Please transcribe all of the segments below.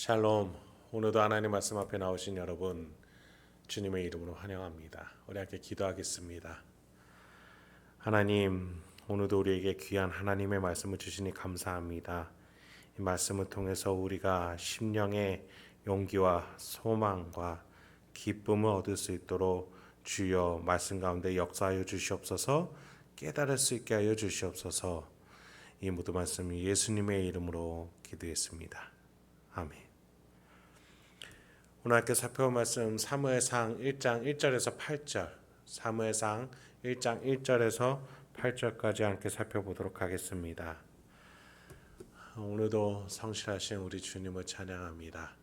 샬롬. 오늘도 하나님 말씀 앞에 나오신 여러분 주님의 이름으로 환영합니다. 우리 함께 기도하겠습니다. 하나님, 오늘도 우리에게 귀한 하나님의 말씀을 주시니 감사합니다. 이 말씀을 통해서 우리가 심령의 용기와 소망과 기쁨을 얻을 수 있도록 주여 말씀 가운데 역사하여 주시옵소서. 깨달을 수 있게 하여 주시옵소서. 이 모든 말씀 예수님의 이름으로 기도했습니다. 아멘. 오늘 함께 살펴볼 말씀 사무엘상 1장 1절에서 8절, 사무엘상 1장 1절에서 8절까지 함께 살펴보도록 하겠습니다. 오늘도 성실하신 우리 주님을 찬양합니다.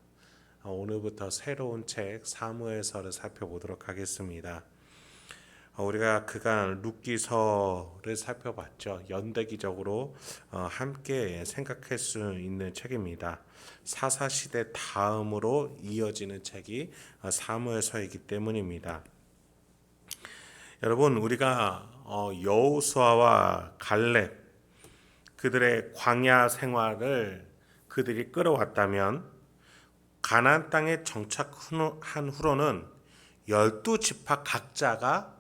오늘부터 새로운 책 사무엘서를 살펴보도록 하겠습니다. 우리가 그간 룻기서를 살펴봤죠. 연대기적으로 함께 생각할 수 있는 책입니다. 사사시대 다음으로 이어지는 책이 사무엘서이기 때문입니다. 여러분, 우리가 여호수아와 갈렙 그들의 광야 생활을 그들이 끌어왔다면 가나안 땅에 정착한 후로는 12지파 각자가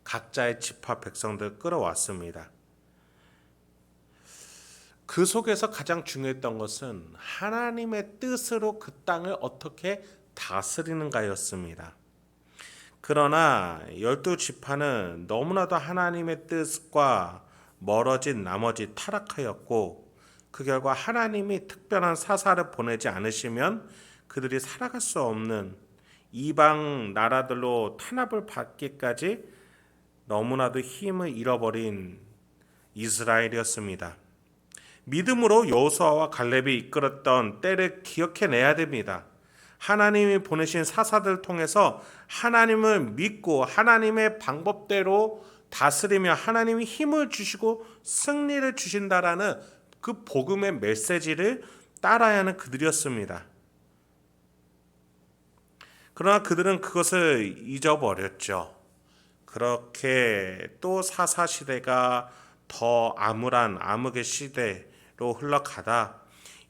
각자의 지파 백성들을 끌어왔습니다. 그 속에서 가장 중요했던 것은 하나님의 뜻으로 그 땅을 어떻게 다스리는가였습니다. 그러나 12지파는 너무나도 하나님의 뜻과 멀어진 나머지 타락하였고, 그 결과 하나님이 특별한 사사를 보내지 않으시면 그들이 살아갈 수 없는 이방 나라들로 탄압을 받기까지 너무나도 힘을 잃어버린 이스라엘이었습니다. 믿음으로 여호수아와 갈렙이 이끌었던 때를 기억해내야 됩니다. 하나님이 보내신 사사들을 통해서 하나님을 믿고 하나님의 방법대로 다스리며 하나님이 힘을 주시고 승리를 주신다라는 그 복음의 메시지를 따라야 하는 그들이었습니다. 그러나 그들은 그것을 잊어버렸죠. 그렇게 또 사사시대가 더 암울한 암흑의 시대로 흘러가다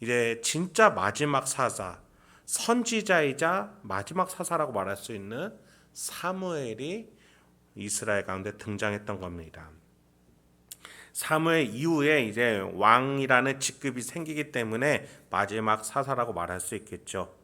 이제 진짜 마지막 사사, 선지자이자 마지막 사사라고 말할 수 있는 사무엘이 이스라엘 가운데 등장했던 겁니다. 사무엘 이후에 이제 왕이라는 직급이 생기기 때문에 마지막 사사라고 말할 수 있겠죠.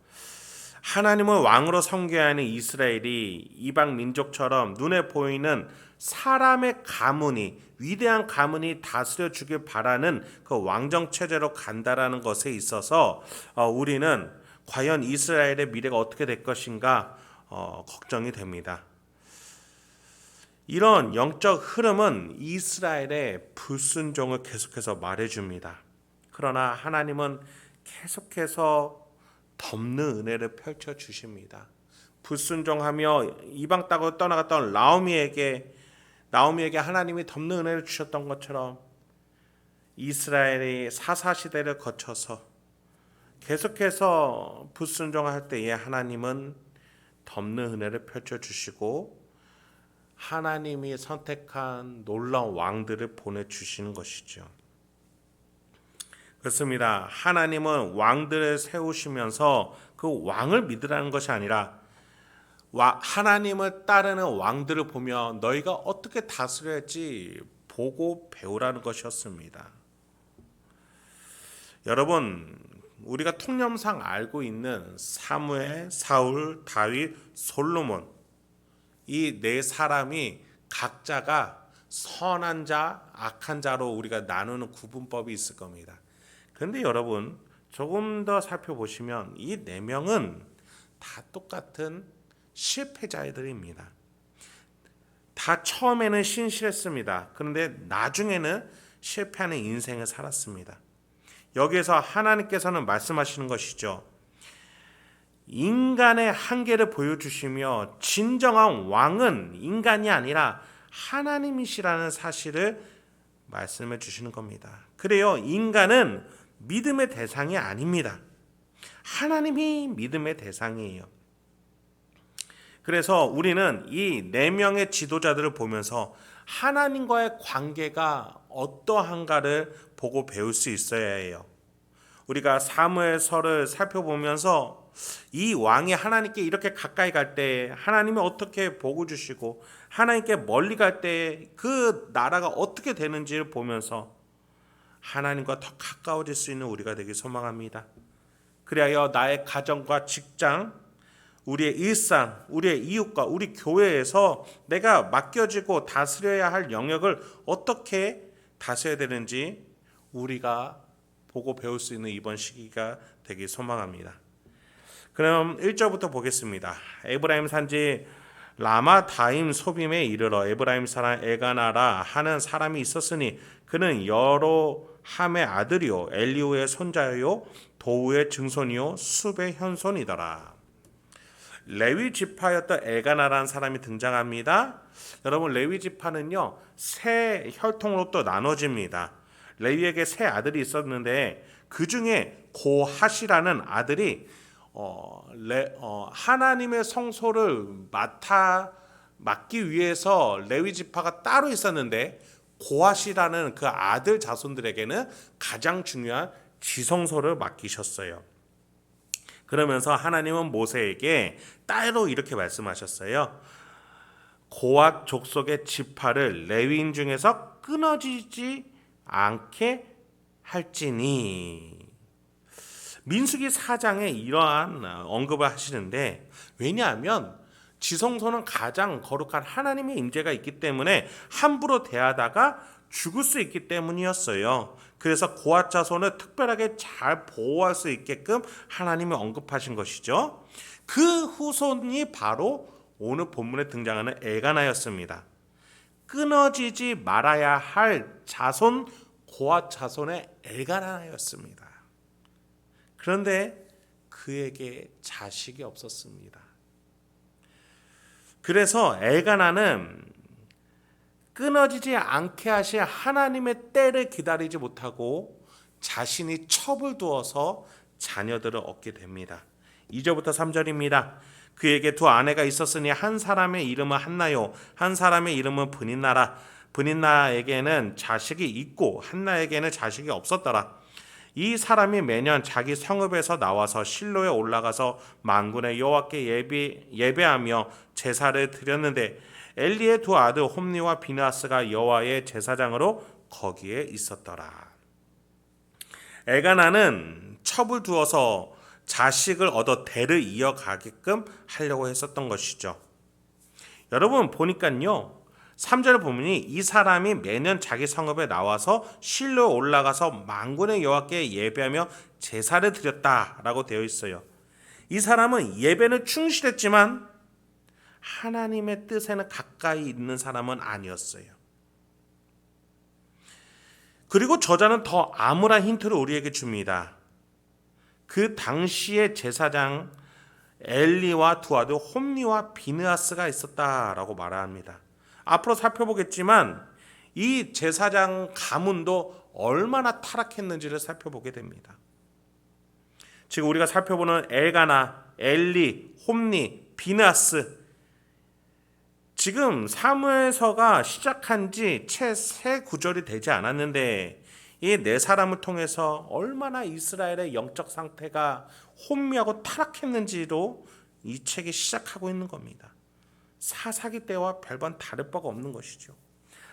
하나님을 왕으로 섬겨야 하는 이스라엘이 이방 민족처럼 눈에 보이는 사람의 가문이, 위대한 가문이 다스려 주길 바라는 그 왕정 체제로 간다라는 것에 있어서 우리는 과연 이스라엘의 미래가 어떻게 될 것인가 걱정이 됩니다. 이런 영적 흐름은 이스라엘의 불순종을 계속해서 말해줍니다. 그러나 하나님은 계속해서 덮는 은혜를 펼쳐 주십니다. 불순종하며 이방 땅으로 떠나갔던 나오미에게 하나님이 덮는 은혜를 주셨던 것처럼 이스라엘이 사사시대를 거쳐서 계속해서 불순종할 때에 하나님은 덮는 은혜를 펼쳐 주시고 하나님이 선택한 놀라운 왕들을 보내주시는 것이죠. 그렇습니다. 하나님은 왕들을 세우시면서 그 왕을 믿으라는 것이 아니라 하나님을 따르는 왕들을 보며 너희가 어떻게 다스려야 할지 보고 배우라는 것이었습니다. 여러분, 우리가 통념상 알고 있는 사무엘, 사울, 다윗, 솔로몬, 이 네 사람이 각자가 선한 자, 악한 자로 우리가 나누는 구분법이 있을 겁니다. 그런데 여러분, 조금 더 살펴보시면 이 네 명은 다 똑같은 실패자들입니다. 다 처음에는 신실했습니다. 그런데 나중에는 실패하는 인생을 살았습니다. 여기에서 하나님께서는 말씀하시는 것이죠. 인간의 한계를 보여주시며 진정한 왕은 인간이 아니라 하나님이시라는 사실을 말씀해 주시는 겁니다. 그래요, 인간은 믿음의 대상이 아닙니다. 하나님이 믿음의 대상이에요. 그래서 우리는 이 네 명의 지도자들을 보면서 하나님과의 관계가 어떠한가를 보고 배울 수 있어야 해요. 우리가 사무엘서를 살펴보면서 이 왕이 하나님께 이렇게 가까이 갈 때 하나님이 어떻게 복을 주시고 하나님께 멀리 갈 때 그 나라가 어떻게 되는지를 보면서 하나님과 더 가까워질 수 있는 우리가 되길 소망합니다. 그리하여 나의 가정과 직장, 우리의 일상, 우리의 이웃과 우리 교회에서 내가 맡겨지고 다스려야 할 영역을 어떻게 다스려야 되는지 우리가 보고 배울 수 있는 이번 시기가 되길 소망합니다. 그럼 1절부터 보겠습니다. 에브라임 산지 라마다임 소빔에 이르러 에브라임 사람 에가나라 하는 사람이 있었으니 그는 여로함의 아들이요 엘리후의 손자요 도우의 증손이요 숲의 현손이더라. 레위 지파였던 에가나라는 사람이 등장합니다. 여러분, 레위 지파는요 세 혈통으로 또 나눠집니다. 레위에게 세 아들이 있었는데 그 중에 고핫이라는 아들이 하나님의 성소를 맡기 위해서 레위 지파가 따로 있었는데 고핫이라는 그 아들 자손들에게는 가장 중요한 지성소를 맡기셨어요. 그러면서 하나님은 모세에게 따로 이렇게 말씀하셨어요. 고핫 족속의 지파를 레위인 중에서 끊어지지 않게 할지니. 민수기 4장에 이러한 언급을 하시는데, 왜냐하면 지성소는 가장 거룩한 하나님의 임재가 있기 때문에 함부로 대하다가 죽을 수 있기 때문이었어요. 그래서 고핫 자손을 특별하게 잘 보호할 수 있게끔 하나님이 언급하신 것이죠. 그 후손이 바로 오늘 본문에 등장하는 에가나였습니다. 끊어지지 말아야 할 자손, 고핫 자손의 에가나였습니다. 그런데 그에게 자식이 없었습니다. 그래서 에가나는 끊어지지 않게 하실 하나님의 때를 기다리지 못하고 자신이 첩을 두어서 자녀들을 얻게 됩니다. 2절부터 3절입니다. 그에게 두 아내가 있었으니 한 사람의 이름은 한나요 한 사람의 이름은 브닌나라. 브닌나에게는 자식이 있고 한나에게는 자식이 없었더라. 이 사람이 매년 자기 성읍에서 나와서 실로에 올라가서 만군의 여호와께 예배하며 제사를 드렸는데 엘리의 두 아들 홈니와 비느하스가 여호와의 제사장으로 거기에 있었더라. 에가나는 첩을 두어서 자식을 얻어 대를 이어가게끔 하려고 했었던 것이죠. 여러분 보니까요, 3절을 보면 이 사람이 매년 자기 성읍에 나와서 실로에 올라가서 만군의 여호와께 예배하며 제사를 드렸다라고 되어 있어요. 이 사람은 예배는 충실했지만 하나님의 뜻에는 가까이 있는 사람은 아니었어요. 그리고 저자는 더 암울한 힌트를 우리에게 줍니다. 그 당시의 제사장 엘리와 두 아들 홈니와 비느하스가 있었다라고 말합니다. 앞으로 살펴보겠지만 이 제사장 가문도 얼마나 타락했는지를 살펴보게 됩니다. 지금 우리가 살펴보는 엘가나, 엘리, 홈니, 비느하스, 지금 사무엘서가 시작한 지 채 세 구절이 되지 않았는데 이 네 사람을 통해서 얼마나 이스라엘의 영적 상태가 혼미하고 타락했는지로 이 책이 시작하고 있는 겁니다. 사사기 때와 별반 다를 바가 없는 것이죠.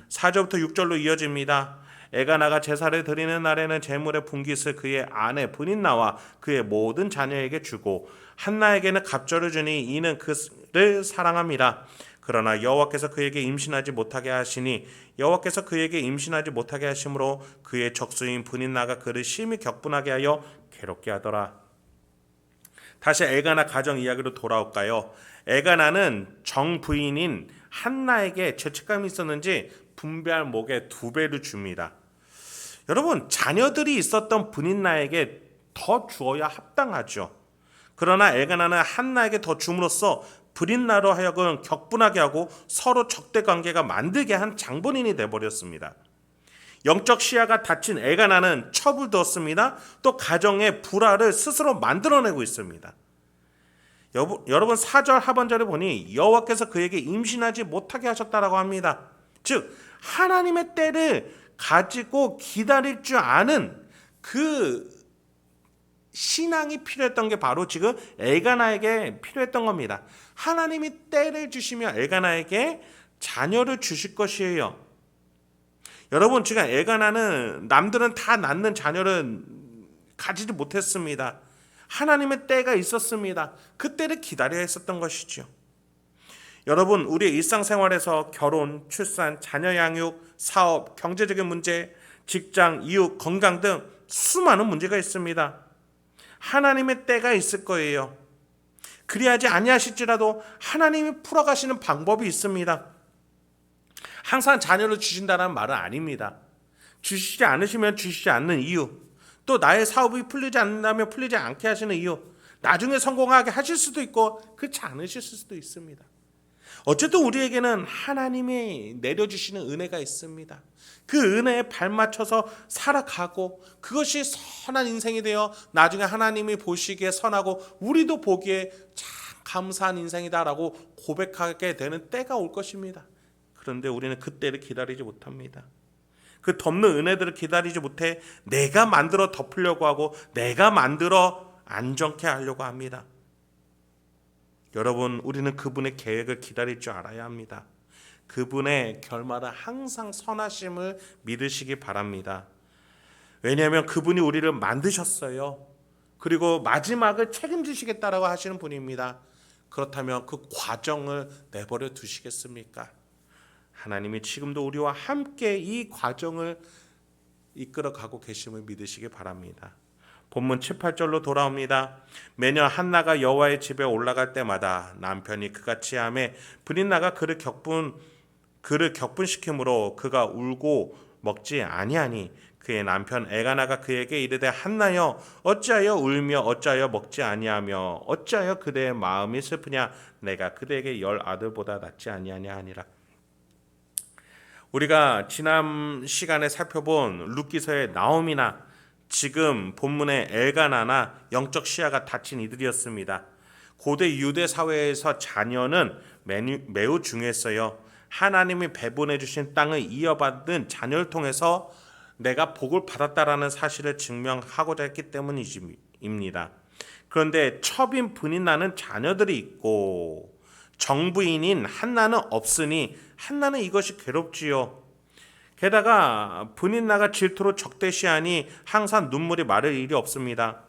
4절부터 6절로 이어집니다. 에가나가 제사를 드리는 날에는 제물의 분깃을 그의 아내 브닌나와 그의 모든 자녀에게 주고 한나에게는 갑절을 주니 이는 그를 사랑함이라. 그러나 여호와께서 그에게 임신하지 못하게 하시니 여호와께서 그에게 임신하지 못하게 하심으로 그의 적수인 브닌나가 그를 심히 격분하게 하여 괴롭게 하더라. 다시 에가나 가정 이야기로 돌아올까요? 에가나는 정부인인 한나에게 죄책감이 있었는지 분배할 목에 2배를 줍니다. 여러분, 자녀들이 있었던 브닌나에게 더 주어야 합당하죠. 그러나 에가나는 한나에게 더 줌으로써 브린나로 하여금 격분하게 하고 서로 적대 관계가 만들게 한 장본인이 되어버렸습니다. 영적 시야가 닫힌 에가나는 첩을 두었습니다. 또 가정의 불화를 스스로 만들어내고 있습니다. 여러분 4절 하반절에 보니 여호와께서 그에게 임신하지 못하게 하셨다라고 합니다. 즉 하나님의 때를 가지고 기다릴 줄 아는 그 신앙이 필요했던 게 바로 지금 엘가나에게 필요했던 겁니다. 하나님이 때를 주시며 엘가나에게 자녀를 주실 것이에요. 여러분, 지금 엘가나는 남들은 다 낳는 자녀를 가지지 못했습니다. 하나님의 때가 있었습니다. 그 때를 기다려야 했었던 것이죠. 여러분, 우리의 일상생활에서 결혼, 출산, 자녀 양육, 사업, 경제적인 문제, 직장, 이웃, 건강 등 수많은 문제가 있습니다. 하나님의 때가 있을 거예요. 그리하지 아니하실지라도 하나님이 풀어가시는 방법이 있습니다. 항상 자녀를 주신다는 말은 아닙니다. 주시지 않으시면 주시지 않는 이유, 또 나의 사업이 풀리지 않는다면 풀리지 않게 하시는 이유, 나중에 성공하게 하실 수도 있고 그렇지 않으실 수도 있습니다. 어쨌든 우리에게는 하나님이 내려주시는 은혜가 있습니다. 그 은혜에 발맞춰서 살아가고 그것이 선한 인생이 되어 나중에 하나님이 보시기에 선하고 우리도 보기에 참 감사한 인생이다라고 고백하게 되는 때가 올 것입니다. 그런데 우리는 그 때를 기다리지 못합니다. 그 덮는 은혜들을 기다리지 못해 내가 만들어 덮으려고 하고 내가 만들어 안정케 하려고 합니다. 여러분, 우리는 그분의 계획을 기다릴 줄 알아야 합니다. 그분의 결말은 항상 선하심을 믿으시기 바랍니다. 왜냐하면 그분이 우리를 만드셨어요. 그리고 마지막을 책임지시겠다라고 하시는 분입니다. 그렇다면 그 과정을 내버려 두시겠습니까? 하나님이 지금도 우리와 함께 이 과정을 이끌어가고 계심을 믿으시기 바랍니다. 본문 7, 8절로 돌아옵니다. 매년 한나가 여호와의 집에 올라갈 때마다 남편이 그같이 하매 브릿나가 그를 격분시키므로 그가 울고 먹지 아니하니 그의 남편 엘가나가 그에게 이르되 한나여 어찌하여 울며 어찌하여 먹지 아니하며 어찌하여 그대의 마음이 슬프냐 내가 그대에게 10 아들보다 낫지 아니하냐 하니라. 우리가 지난 시간에 살펴본 룻기서의 나오미나 지금 본문의 엘가나나 영적 시야가 닫힌 이들이었습니다. 고대 유대 사회에서 자녀는 매우 중요했어요. 하나님이 배분해 주신 땅을 이어받은 자녀를 통해서 내가 복을 받았다라는 사실을 증명하고자 했기 때문입니다. 그런데 첩인 브릿나는 자녀들이 있고 정부인인 한나는 없으니 한나는 이것이 괴롭지요. 게다가 브릿나가 질투로 적대시하니 항상 눈물이 마를 일이 없습니다.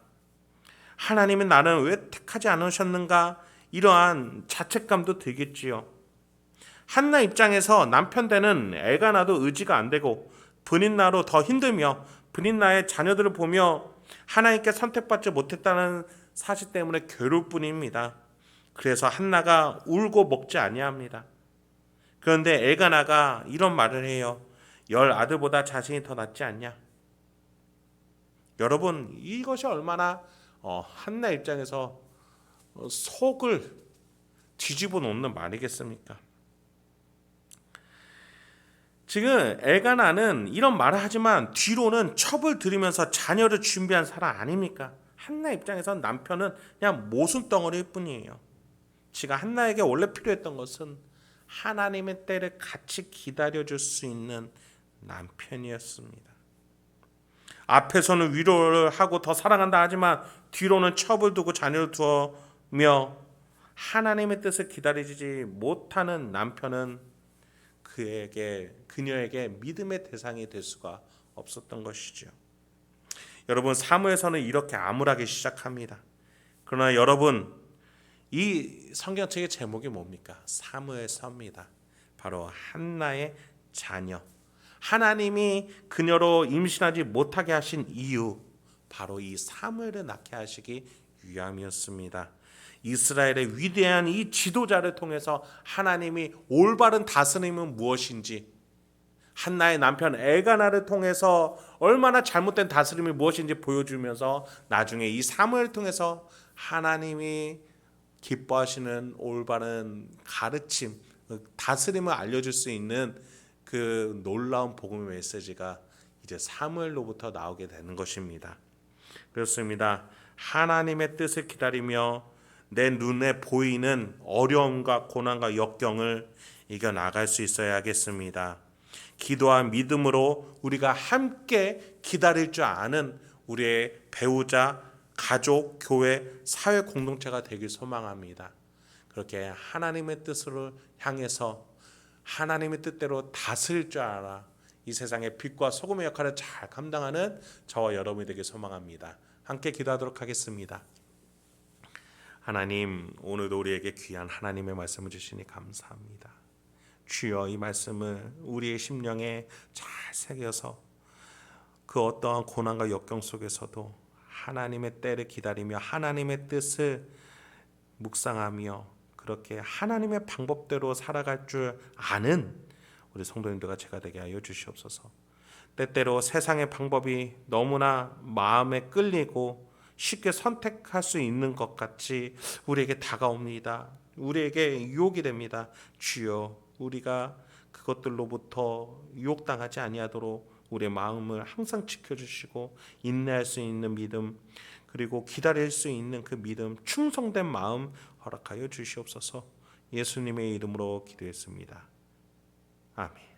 하나님은 나를 왜 택하지 않으셨는가? 이러한 자책감도 들겠지요. 한나 입장에서 남편 되는 엘가나도 의지가 안 되고 브릿나로 더 힘들며 브릿나의 자녀들을 보며 하나님께 선택받지 못했다는 사실 때문에 괴로울 뿐입니다. 그래서 한나가 울고 먹지 아니합니다. 그런데 엘가나가 이런 말을 해요. 10 아들보다 자신이 더 낫지 않냐? 여러분, 이것이 얼마나 한나 입장에서 속을 뒤집어 놓는 말이겠습니까? 지금 엘가나는 이런 말을 하지만 뒤로는 첩을 들이면서 자녀를 준비한 사람 아닙니까? 한나 입장에선 남편은 그냥 모순덩어리일 뿐이에요. 지금 한나에게 원래 필요했던 것은 하나님의 때를 같이 기다려줄 수 있는 남편이었습니다. 앞에서는 위로를 하고 더 사랑한다 하지만 뒤로는 첩을 두고 자녀를 두며 하나님의 뜻을 기다리지 못하는 남편은 그녀에게 믿음의 대상이 될 수가 없었던 것이죠. 여러분, 사무에서는 이렇게 암울하게 시작합니다. 그러나 여러분, 이 성경책의 제목이 뭡니까? 사무엘서입니다. 바로 한나의 자녀. 하나님이 그녀로 임신하지 못하게 하신 이유, 바로 이 사무엘을 낳게 하시기 위함이었습니다. 이스라엘의 위대한 이 지도자를 통해서 하나님이 올바른 다스림은 무엇인지, 한나의 남편 엘가나를 통해서 얼마나 잘못된 다스림이 무엇인지 보여주면서 나중에 이 사무엘을 통해서 하나님이 기뻐하시는 올바른 가르침, 다스림을 알려줄 수 있는 그 놀라운 복음의 메시지가 이제 사무엘로부터 나오게 되는 것입니다. 그렇습니다. 하나님의 뜻을 기다리며 내 눈에 보이는 어려움과 고난과 역경을 이겨나갈 수 있어야겠습니다. 기도와 믿음으로 우리가 함께 기다릴 줄 아는 우리의 배우자, 가족, 교회, 사회 공동체가 되길 소망합니다. 그렇게 하나님의 뜻을 향해서 하나님의 뜻대로 다스릴 줄 알아 이 세상의 빛과 소금의 역할을 잘 감당하는 저와 여러분이 되길 소망합니다. 함께 기도하도록 하겠습니다. 하나님, 오늘도 우리에게 귀한 하나님의 말씀을 주시니 감사합니다. 주여, 이 말씀을 우리의 심령에 잘 새겨서 그 어떠한 고난과 역경 속에서도 하나님의 때를 기다리며 하나님의 뜻을 묵상하며 그렇게 하나님의 방법대로 살아갈 줄 아는 우리 성도님들과 제가 되게 하여 주시옵소서. 때때로 세상의 방법이 너무나 마음에 끌리고 쉽게 선택할 수 있는 것 같이 우리에게 다가옵니다. 우리에게 유혹이 됩니다. 주여, 우리가 그것들로부터 유혹당하지 아니하도록 우리의 마음을 항상 지켜주시고 인내할 수 있는 믿음, 그리고 기다릴 수 있는 그 믿음, 충성된 마음 허락하여 주시옵소서. 예수님의 이름으로 기도했습니다. 아멘.